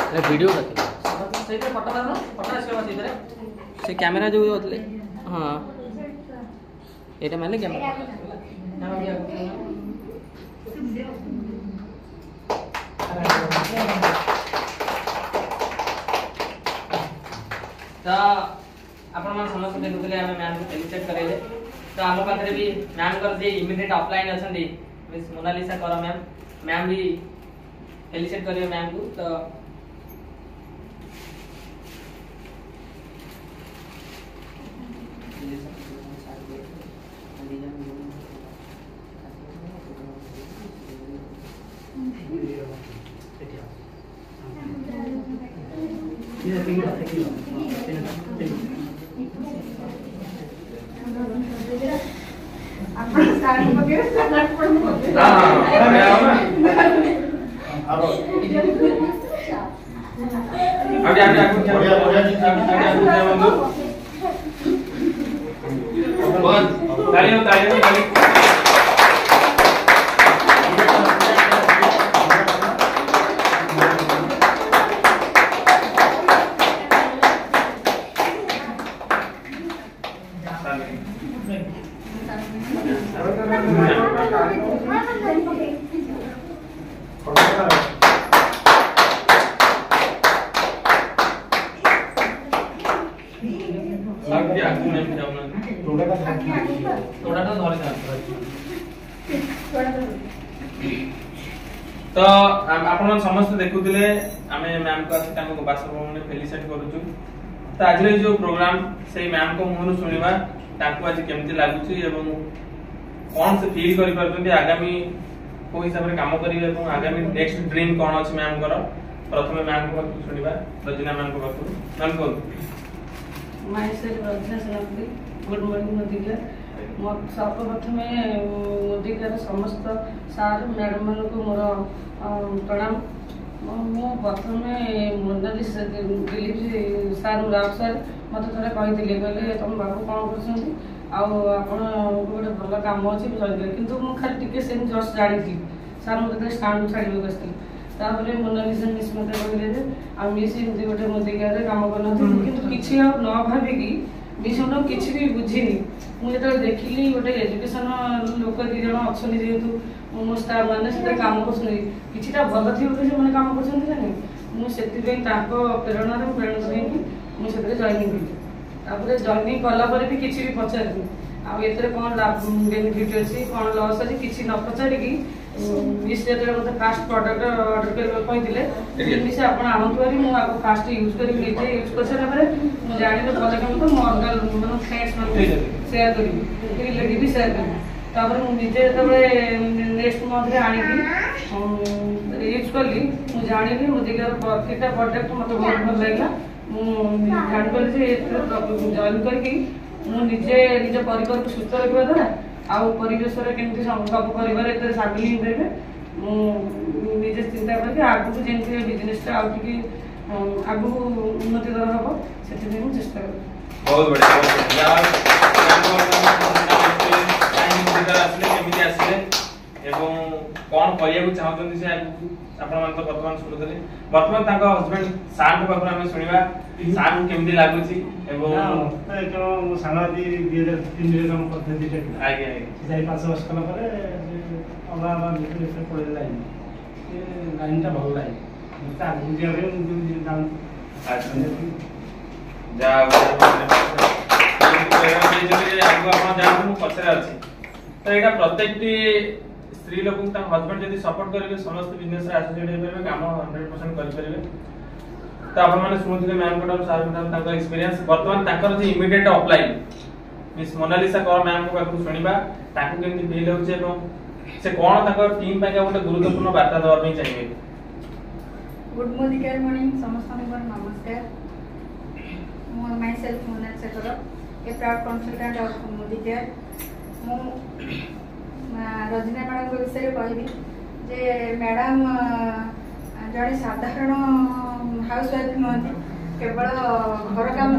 video से camera जो होतले हां एटा माने कैमरा तो आपण मन समस्त देखुतले हम मैम को फेलिसिट करेले तो हम पाखरे भी मैम कर जे इमीडिएट अपलाइन अछंदी मिस मोनालिसा कर मैम भी फेलिसिट करियो मैम को तो तो आपण समस्त देखुथिले आमे मैम को आसी ताको बासभवन में फेलिसिट करूछु तो आज जो प्रोग्राम से मैम को मुहनु सुनिबा ताको आज केमति लागुची एवं कोन से फील करि परछन्ती आगामी को हिसाब रे काम करिवे एवं आगामी नेक्स्ट ड्रीम कोन अछि मैम कर प्रथमे मैम को सुनिबा रजना मैम को बात मैम को माय सेल्फ रजना सेनापति गुड मॉर्निंग मोदिका मो सर्वप्रथमे मोदिकार समस्त सार मैडम को मोर प्रणाम मो प्रथमे मोनालिसा दिलीप सार राव सार मत थोड़े कही कहले तुम बाबू कौन कर गोटे भल कम अच्छे कि खाली टिके से जस्ट जानी सार मुझे स्टाण्ड छाड़क आसती मोनालिसा मिस मत कहले आ मिस एमती गोटे मोदिकार कम कर किसी न भाविकी मिस किसी भी बुझीनी मुझे देखिली गोटे एजुकेशन लोक दी जन अच्छा जेहेतु मो स्टाफ मैंने कम कर भल थी से कम कर प्रेरणा प्रेरणा देकी मुझे जॉइनिंग कली जॉइनिंग कलापर भी किसी भी पचारि आते कौन बेनिफिट अच्छी कौन लस अच्छी किसी न पचारिकी मिस जो मतलब फास्ट प्रडक्ट अर्डर करते मिस आप आनतुरी मुझे फास्ट यूज कर निजे यूज कर सारापर मुझे जानी भल कम तो मुझे अलग मतलब फ्रेंड्स मैं सेयार करी रिलेटिव भी सेयार करी मुझे जो नेक्स्ट मंथ आणिकी यूज कली मुझे जानी मोदिकार प्रत्येक प्रडक्ट मतलब बहुत भल लगे मुझे जॉइन करके मुझे निज परिवार को सुस्थ रखा द्वारा आउ परिवेश केमती सब परिवार एत सामिल होते मुझे चिंता करके आगू जमी बिजनेस आगे उन्नतिकर हम से चेष्टा कर बहुत बढ़िया कौन कहू चाहते से आपण तो वर्तमान शुणुले वर्तमान हजबैंड सार को पाखु शुणा सार को केमती लगुच सांगाती 2003 काम करते आगे 4-5 वर्ष कला पड़े लाइन लाइन भल लाइन पचर अच्छी तो यहाँ प्रत्येक स्त्री लोक हजबैंड जब सपोर्ट करेंगे समस्त बिजनेस एसोसिएट हो काम 100% करेंगे तो आपने शुणुते मैम को सार एक्सपीरियंस बर्तमान जो इमिडिएट अप्लाई मिस मोनालिसा कर मैम को शुणा केमती फिल हो से कौन टीम गोटे गुरुत्वपूर्ण वार्ता देवाई चाहिए गुड मॉर्निंग समस्त नमस्कार माय सेल्फ मोनालिसा कर ए प्राउड कंसल्टेंट ऑफ मोदिकेयर मु रजना मैडम को विषय कहबी जे मैडम जड़े साधारण हाउस वाइफ नुहति केवल घर काम